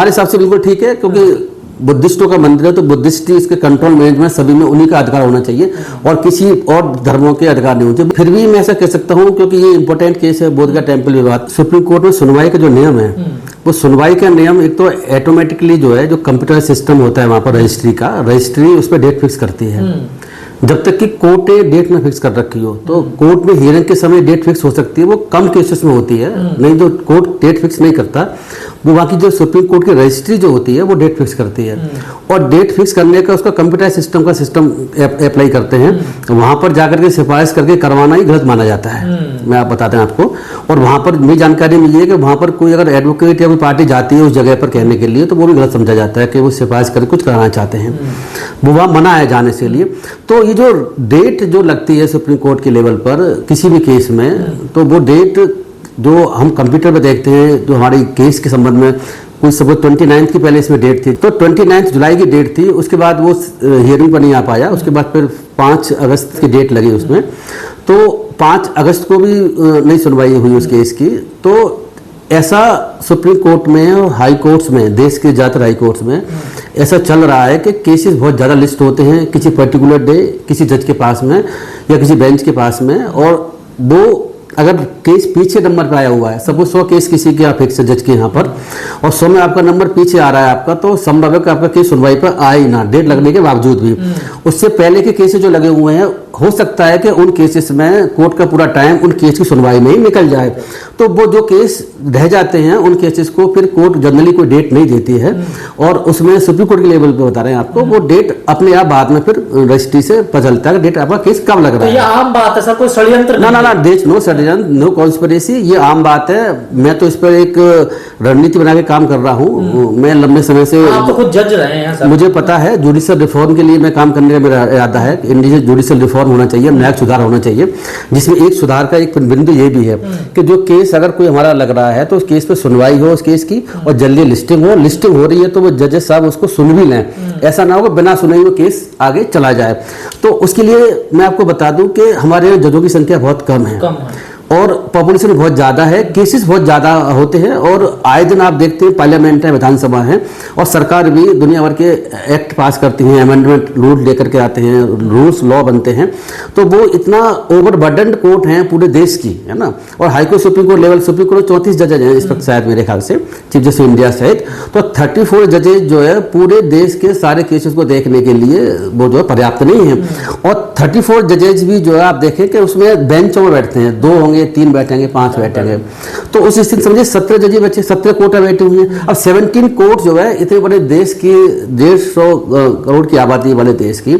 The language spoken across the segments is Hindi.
हमारे हिसाब से बिल्कुल ठीक है, क्योंकि बुद्धिस्टों का मंदिर है तो बुद्धिस्ट ही इसके कंट्रोल मैनेजमेंट सभी में उन्हीं का अधिकार होना चाहिए और किसी और धर्मों के अधिकार नहीं होने चाहिए। फिर भी मैं ऐसा कह सकता हूँ, क्योंकि ये इंपॉर्टेंट केस है बोधगया टेम्पल विवाद। सुप्रीम कोर्ट में सुनवाई का जो नियम है, वो सुनवाई का नियम एक तो ऑटोमेटिकली जो है, जो कंप्यूटर सिस्टम होता है वहाँ पर रजिस्ट्री उस पर डेट फिक्स करती है। जब तक कि कोर्ट ने डेट में फिक्स कर रखी हो, तो कोर्ट में हियरिंग के समय डेट फिक्स हो सकती है, वो कम केसेस में होती है, नहीं तो कोर्ट डेट फिक्स नहीं करता। वो बाकी जो सुप्रीम कोर्ट की रजिस्ट्री जो होती है वो डेट फिक्स करती है, और डेट फिक्स करने का उसका कंप्यूटर सिस्टम अप्लाई करते हैं। वहां पर जाकर के सिफारिश करके करवाना ही गलत माना जाता है। मैं आप बताते हैं आपको, और वहां पर मेरी जानकारी मिली है कि वहां पर कोई अगर एडवोकेट या कोई पार्टी जाती है उस जगह पर कहने के लिए, तो वो भी गलत समझा जाता है कि वो सिफारिश करके कुछ कराना चाहते हैं, वो वहाँ मना है जाने से लिए। तो ये जो डेट जो लगती है सुप्रीम कोर्ट के लेवल पर किसी भी केस में, तो वो डेट जो हम कंप्यूटर पे देखते हैं, जो हमारे केस के संबंध में कोई सपोज 29 की पहले इसमें डेट थी, तो 29 जुलाई की डेट थी, उसके बाद वो हियरिंग पर नहीं आ पाया, उसके बाद फिर 5 अगस्त की डेट लगी उसमें, तो 5 अगस्त को भी नहीं सुनवाई हुई उस केस की। तो ऐसा सुप्रीम कोर्ट में और हाई कोर्ट्स में, देश के ज़्यादातर हाई कोर्ट्स में ऐसा चल रहा है कि केसेस बहुत ज़्यादा लिस्ट होते हैं किसी पर्टिकुलर डे किसी जज के पास में या किसी बेंच के पास में, और वो अगर केस पीछे नंबर पे आया हुआ है, सपोज 100 केस किसी के आप फिक्स जज के यहाँ पर, और 100 में आपका नंबर पीछे आ रहा है आपका, तो संभव है कि आपका केस सुनवाई पर आए ही ना, डेट लगने के बावजूद भी। उससे पहले के केसेस जो लगे हुए हैं, हो सकता है कि उन केसेस में कोर्ट का पूरा टाइम उन केस की सुनवाई में ही निकल जाए, तो वो जो केस रह जाते हैं उन केसेस को फिर कोर्ट जनरली कोई डेट नहीं देती है, और उसमें सुप्रीम कोर्ट के लेवल पे बता रहे हैं आपको, वो डेट अपने आप बाद में फिर रजिस्ट्री से पता चलता है डेट आपका केस कब लग रहा है। ये आम बात है सर, कोई षड्यंत्र ना, देश नो षड्यंत्र, नो कॉन्स्पिरेसी, ये आम बात है। मैं तो इस पर एक रणनीति बना के काम कर रहा हूँ, मैं लंबे समय से, आप तो खुद जज रहे हैं सर, मुझे मुझे पता है जुडिशियल रिफॉर्म के लिए मैं काम करने का मेरा इरादा है। इंडियन जुडिशियल रिफॉर्म होना चाहिए, न्यायिक सुधार होना चाहिए, जिसमें एक सुधार का एक बिंदु ये भी है कि जो केस अगर कोई हमारा लग रहा है तो उस केस पे सुनवाई हो उस केस की, और जल्दी लिस्टिंग हो रही है तो वो जजेस साहब उसको सुन भी लें, ऐसा ना हो कि बिना सुने हुए केस आगे चला जाए। तो उसके लिए मैं आपको बता दूं कि हमारे यहाँ जजों की संख्या बहुत कम है और पॉपुलेशन बहुत ज़्यादा है, केसेस बहुत ज़्यादा होते हैं, और आए दिन आप देखते हैं पार्लियामेंट है, विधानसभा है, और सरकार भी दुनिया भर के एक्ट पास करती हैं, अमेंडमेंट रूल लेकर के आते हैं, रूल्स लॉ बनते हैं, तो वो इतना ओवरबर्डन्ड कोर्ट है पूरे देश की, है ना। और high court supreme court level, supreme court 34 जजेज हैं इस वक्त शायद मेरे ख्याल से, चीफ जस्टिस इंडिया सहित, तो 34 जजेज जो है पूरे देश के सारे केसेस को देखने के लिए वो जो है पर्याप्त नहीं है। और 34 जजेज भी जो है आप देखें कि उसमें बेंचों में बैठते हैं, 2 होंगे, 3 बैठेंगे, 5 बैठेंगे, तो उस स्थिति समझिए 17 जजेज बचे, 17 कोर्ट बैठे हुए हैं। अब 17 कोर्ट जो है इतने बड़े देश की 150 करोड़ की आबादी वाले देश की,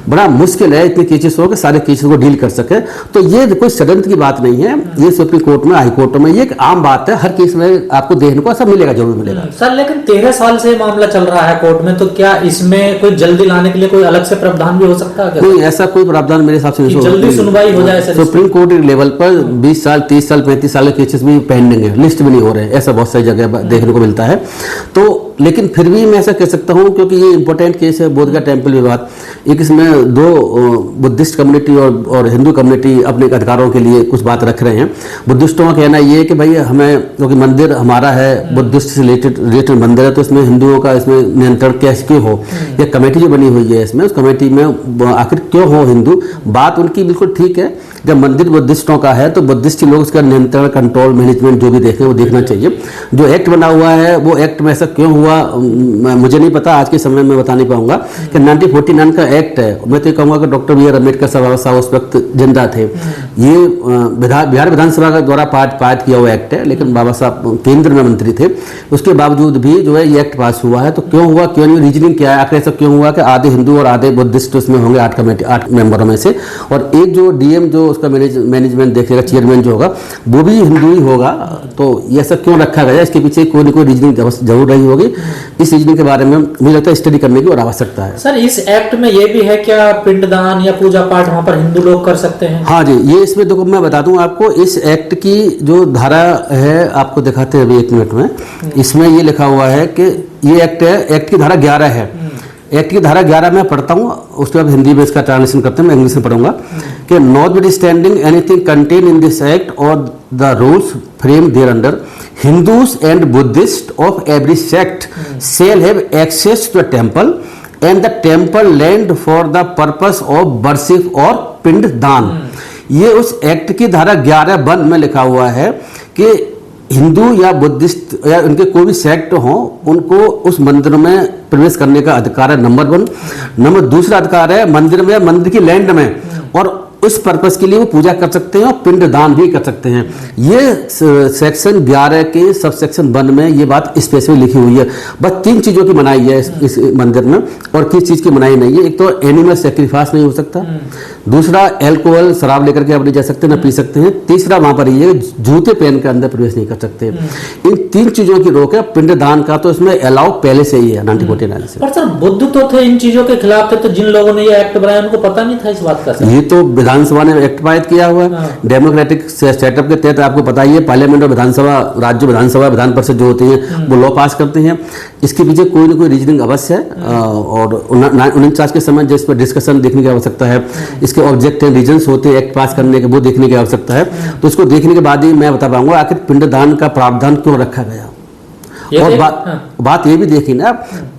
बड़ा मुश्किल है इतने केसेस हो कि सारे केसेस को डील कर सके। तो ये कोई षड्यंत्र की बात नहीं है, ये सुप्रीम कोर्ट में, हाई कोर्ट में ये एक आम बात है, हर केस में आपको देखने को ऐसा मिलेगा, जरूर मिलेगा सर। लेकिन 13 साल से मामला चल रहा है कोर्ट में, तो क्या इसमें कोई जल्दी लाने के लिए कोई अलग से प्रावधान भी हो सकता है? कोई ऐसा कोई प्रावधान मेरे हिसाब से जल्दी सुनवाई हो जाए सुप्रीम कोर्ट लेवल पर 20 साल 30 साल 35 साल के केसेस भी पेंडिंग है, लिस्ट भी नहीं हो रहे हैं, ऐसा बहुत सारी जगह देखने को मिलता है। तो लेकिन फिर भी मैं ऐसा कह सकता हूं, क्योंकि ये इंपॉर्टेंट केस है बोधगया टेम्पल विवाद, एक इसमें 2 बुद्धिस्ट कम्युनिटी और हिंदू कम्युनिटी अपने अधिकारों के लिए कुछ बात रख रहे हैं। बुद्धिस्टों का कहना ये है कि भाई हमें, क्योंकि मंदिर हमारा है, बुद्धिस्ट से रिलेटेड मंदिर है, तो इसमें हिंदुओं का इसमें नियंत्रण कैसे क्यों हो, ये कमेटी जो बनी हुई है इसमें, उस कमेटी में आखिर क्यों हो हिंदू, बात उनकी बिल्कुल ठीक है। जब मंदिर बुद्धिस्टों का है तो बुद्धिस्ट लोग उसका नियंत्रण, कंट्रोल, मैनेजमेंट जो भी देखें वो देखना चाहिए। जो एक्ट बना हुआ है वो एक्ट में ऐसा क्यों हुआ मुझे नहीं पता, आज के समय में बता नहीं पाऊंगा कि 1949 का एक्ट है। मैं तो कहूँगा कि डॉक्टर बी आर अम्बेडकर साहब उस वक्त जिंदा थे। ये बिहार विधानसभा का द्वारा पारित किया हुआ एक्ट है, लेकिन बाबा साहब केंद्र में मंत्री थे, उसके बावजूद भी जो है ये एक्ट पास हुआ है। तो क्यों हुआ, क्यों नहीं, रीजनिंग क्या है, आखिर ऐसा क्यों हुआ कि आधे हिंदू और आधे बुद्धिस्ट उसमें होंगे 8 मेंबरों में से, और एक जो डीएम जो उसका मैनेजमेंट देखेगा, चेयरमैन जो होगा वो भी हिंदू ही होगा। तो ये ऐसा क्यों रखा गया, इसके पीछे कोई ना कोई रीजनिंग जरूर रही होगी। इस रीजनिंग के बारे में मुझे लगता है स्टडी करने की और आवश्यकता है। सर इस एक्ट में ये भी है क्या पिंडदान या पूजा पाठ वहाँ पर हिंदू लोग कर सकते हैं? हाँ जी, ये इसमें देखो मैं बता दूं आपको, इस एक्ट की जो धारा है आपको दिखाते हैं अभी 1 मिनट में। इसमें ये लिखा हुआ है कि ये एक्ट है, एक्ट की धारा 11 है। एक्ट की धारा 11 में पढ़ता हूँ, उसके बाद हिंदी में इसका ट्रांसलेशन करते हैं, मैं इंग्लिश में पढ़ूंगा कि notwithstanding anything contain in this act और the rules frame there under Hindus and Buddhist of every sect shall have access to the temple and the temple land for the purpose of worship और पिंड दान। ये उस एक्ट की धारा 11(1) में लिखा हुआ है कि हिंदू या बुद्धिस्ट या उनके कोई भी सेक्ट हो, उनको उस मंदिर में प्रवेश करने का अधिकार है, नंबर 1। नंबर दूसरा अधिकार है मंदिर में, मंदिर की लैंड में, और उस पर्पस के लिए वो पूजा कर सकते हैं और पिंड दान भी कर सकते हैं। ये सेक्शन 11 के सब सेक्शन 1 में ये बात स्पेसिफिक लिखी हुई है। बस 3 चीज़ों की मनाही है इस मंदिर में, और किस चीज़ की मनाही नहीं है। एक तो एनिमल सेक्रीफाइस नहीं हो सकता, दूसरा एल्कोहल शराब लेकर के आप नहीं जा सकते, ना पी सकते हैं, तीसरा वहाँ पर ये जूते पहन के अंदर प्रवेश नहीं कर सकते। इन 3 चीज़ों की रोक है। पिंड दान का तो इसमें अलाउ पहले से ही है 1949 से। पर सर बुद्ध तो थे इन चीजों के खिलाफ थे, तो जिन लोगों ने ये एक्ट बनाया उनको पता नहीं था इस बात का? ये तो विधानसभा ने एक्ट पारित किया हुआ है डेमोक्रेटिक सेटअप के तहत। आपको पता ही है पार्लियामेंट और विधानसभा, राज्य विधानसभा, विधान परिषद जो होती है वो लॉ पास करते हैं। इसके पीछे कोई ना कोई रीजनिंग अवश्य है, और 49 के समय जिस पर डिस्कशन देखने की आवश्यकता है, इसके ऑब्जेक्ट हैं, रीजन्स होते हैं एक्ट पास करने के, वो देखने की आवश्यकता है। तो इसको देखने के बाद ही मैं बता पाऊंगा आखिर पिंडदान का प्रावधान क्यों रखा गया। और बात ये भी देखी ना,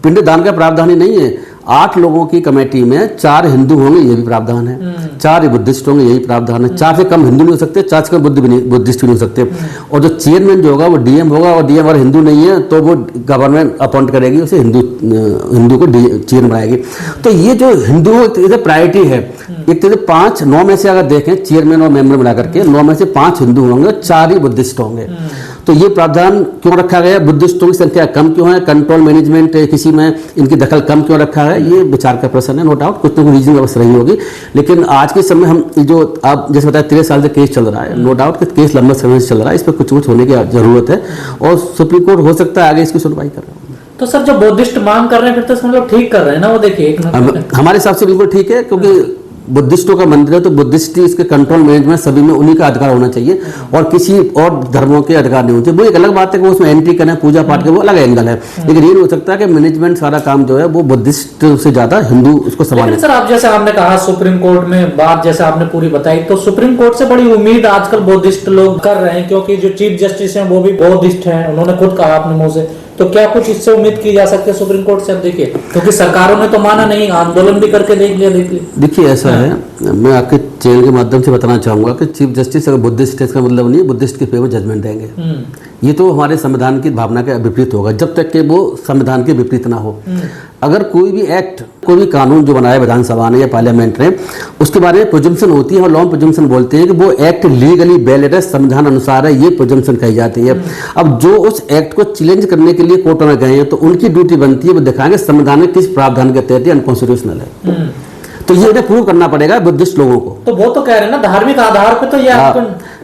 पिंडदान का प्रावधान ही नहीं है। 8 लोगों की कमेटी में 4 हिंदू होंगे, ये भी प्रावधान है, 4 बुद्धिस्ट होंगे, यही प्रावधान है। 4 से कम हिंदू नहीं हो सकते, 4 से कम बुद्धिस्ट भी नहीं हो सकते। और जो चेयरमैन जो होगा वो डीएम होगा, और डीएम अगर हिंदू नहीं है तो वो गवर्नमेंट अपॉइंट करेगी, उसे हिंदू को चेयरमैन बनाएगी। तो ये जो हिंदुओं की प्रायोरिटी है, एक तरह से 9 में से अगर देखें चेयरमैन और मेंबर मिला करके 9 में से 5 हिंदू होंगे, 4 ही बुद्धिस्ट होंगे। तो ये प्रावधान क्यों रखा गया? बुद्धिस्टों की संख्या कम क्यों है? कंट्रोल मैनेजमेंट किसी में इनकी दखल कम क्यों रखा है? ये विचार का प्रश्न है। नो डाउट कुछ ना कुछ रीजनिंग अवश्य रही होगी, लेकिन आज के समय हम जो आप जैसे बताया 13 साल से केस चल रहा है, नो डाउट कि केस लंबा समय से चल रहा है, इस पर कुछ होने की जरूरत है, और सुप्रीम कोर्ट हो सकता है आगे इसकी सुनवाई कर रहा है। तो सर जो बुद्धिस्ट मांग कर रहे हैं फिर तो मतलब ठीक कर रहे हैं ना? वो देखिए हमारे हिसाब से बिल्कुल ठीक है, क्योंकि बुद्धिस्टों का मंदिर है तो बुद्धिस्ट इसके कंट्रोल मैनेजमेंट सभी में उन्हीं का अधिकार होना चाहिए, और किसी और धर्मों के अधिकार नहीं होने चाहिए। वो एक अलग बात है कि वो उसमें एंट्री करें, पूजा पाठ के, वो अलग एंगल है, लेकिन ये नहीं हो सकता कि मैनेजमेंट सारा काम जो है वो बुद्धिस्ट से ज्यादा हिंदू उसको संभाले। सर आप जैसे आपने कहा सुप्रीम कोर्ट में बात जैसे आपने पूरी बताई, तो सुप्रीम कोर्ट से बड़ी उम्मीद आजकल बुद्धिस्ट लोग कर रहे हैं, क्योंकि जो चीफ जस्टिस हैं वो भी बुद्धिस्ट हैं, उन्होंने खुद कहा अपने मुंह से। तो क्या कुछ इससे उम्मीद की जा सकती है सुप्रीम कोर्ट से? अब देखिए, क्योंकि सरकारों ने तो माना नहीं, आंदोलन भी करके देख लिया। देखिए ऐसा है, मैं आपके चैनल के माध्यम से बताना चाहूंगा कि चीफ जस्टिस अगर बुद्धिस्ट है, इसका मतलब नहीं है बुद्धिस्ट के फेवर जजमेंट देंगे। ये तो हमारे संविधान की भावना के विपरीत होगा, जब तक कि वो संविधान के विपरीत ना हो। अगर कोई भी एक्ट, कोई भी कानून जो बनाया विधानसभा ने या पार्लियामेंट ने, उसके बारे में प्रोजम्पशन होती है, और लॉ प्रोजम्पशन बोलते हैं कि वो एक्ट लीगली वैलिड है, संविधान अनुसार है, ये प्रोजम्पशन कही जाती है। अब जो उस एक्ट को चैलेंज करने के लिए कोर्ट में गए हैं, तो उनकी ड्यूटी बनती है वो दिखाएंगे संविधान में किस प्रावधान के तहत अनकॉन्स्टिट्यूशनल है। तो ये उन्हें प्रूव करना पड़ेगा बुद्धिस्ट लोगों को। तो वो तो कह रहे हैं ना धार्मिक आधार पे, तो ये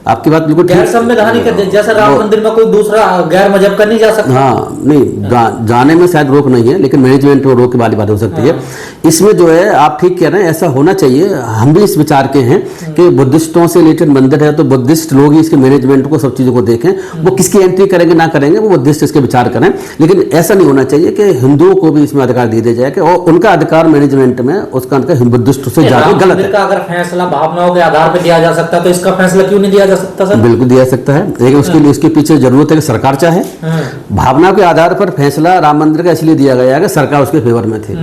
आपकी बात बिल्कुल गैर संवैधानिक है, जैसे राम मंदिर में कोई दूसरा गैर मजहब का नहीं जा सकता। हाँ नहीं, जाने में शायद रोक नहीं है, लेकिन मैनेजमेंट में रोक वाली बात हो सकती है। इसमें जो है आप ठीक कह रहे हैं, ऐसा होना चाहिए। हम भी इस विचार के हैं कि बुद्धिस्टों से रिलेटेड मंदिर है तो बुद्धिस्ट लोग ही इसके मैनेजमेंट को, सब चीजों को देखें, वो किसकी एंट्री करेंगे ना करेंगे वो बुद्धिस्ट इसके विचार करें। लेकिन ऐसा नहीं होना चाहिए कि हिंदुओं को भी इसमें अधिकार दे दिया जाए कि और उनका अधिकार मैनेजमेंट में उसका बुद्धिस्ट से ज्यादा गलत है। अगर फैसला भावनाओं के आधार पर दिया जा सकता है तो इसका फैसला क्यों नहीं दिया जा सकता सर? बिल्कुल दिया सकता है, लेकिन उसके लिए उसके पीछे जरूरत है कि सरकार चाहे। भावना के आधार पर फैसला राम मंदिर का इसलिए दिया गया है कि सरकार उसके फेवर में थी।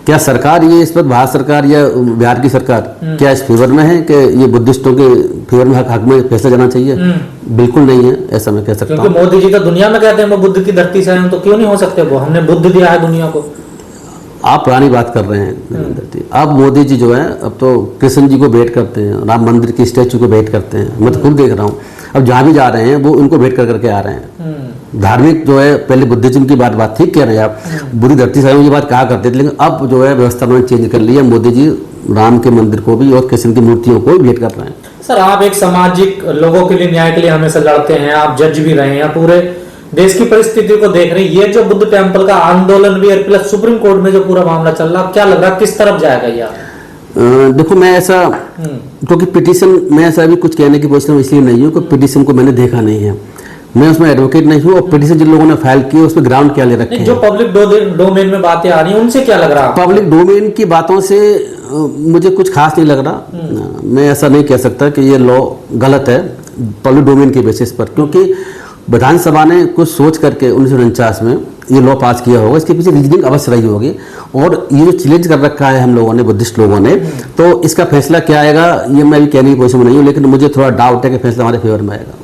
क्या सरकार ये इस पर भारत सरकार या बिहार की सरकार क्या इस फेवर में है कि ये बुद्धिस्टों के फेवर में हक में फैसला जाना चाहिए? बिल्कुल नहीं है, ऐसा मैं कह सकता हूँ। क्योंकि मोदी जी तो दुनिया में कहते हैं वो बुद्ध की धरती से हैं, तो क्यों नहीं हो सकते? वो हमने बुद्ध दिया है दुनिया को। आप पुरानी बात कर रहे हैं। अब मोदी जी जो है अब तो कृष्ण जी को भेंट करते हैं, राम मंदिर की स्टैचू को भेंट करते हैं, मैं तो खुद देख रहा हूँ। अब जहाँ भी जा रहे हैं वो उनको भेंट कर करके आ रहे हैं। धार्मिक जो है, पहले बुद्धिज्म की बात ठीक कह रहे हैं आप, बुरी धरती से ये बात कहा करते थे, लेकिन अब जो है व्यवस्था उन्होंने चेंज कर ली है। मोदी जी राम के मंदिर को भी और कृष्ण की मूर्तियों को भी भेंट कर रहे हैं। सर आप एक सामाजिक लोगों के लिए, न्याय के लिए हमेशा लड़ते हैं, आप जज भी रहे हैं, पूरे देश की परिस्थिति को देख रहे हैं। ये जो बुद्ध टेम्पल का आंदोलन भी और प्लस सुप्रीम कोर्ट में जो पूरा मामला चल रहा है, क्या लग रहा है किस तरफ जाएगा यार? देखो मैं ऐसा, क्योंकि पिटीशन में ऐसा भी कुछ कहने की पोजीशन में इसलिए नहीं हूँ कि पिटीशन को मैंने देखा नहीं है। मैं उसमें एडवोकेट नहीं हूँ, और पिटीशन जिन लोगों ने फाइल की है उस पर ग्राउंड क्या ले रखे नहीं, हैं। जो पब्लिक डोमेन में बातें आ रही हैं उनसे क्या लग रहा है? पब्लिक डोमेन की बातों से मुझे कुछ खास नहीं लग रहा। मैं ऐसा नहीं कह सकता कि ये लॉ गलत है पब्लिक डोमेन के बेसिस पर, क्योंकि विधानसभा ने कुछ सोच करके 1949 में ये लॉ पास किया होगा, इसके पीछे रीजनिंग अवश्य रही होगी। और ये जो चैलेंज कर रखा है हम लोगों ने, बुद्धिस्ट लोगों ने, तो इसका फैसला क्या आएगा ये मैं भी कहने की पोजीशन में नहीं हूँ, लेकिन मुझे थोड़ा डाउट है कि फैसला हमारे फेवर में आएगा।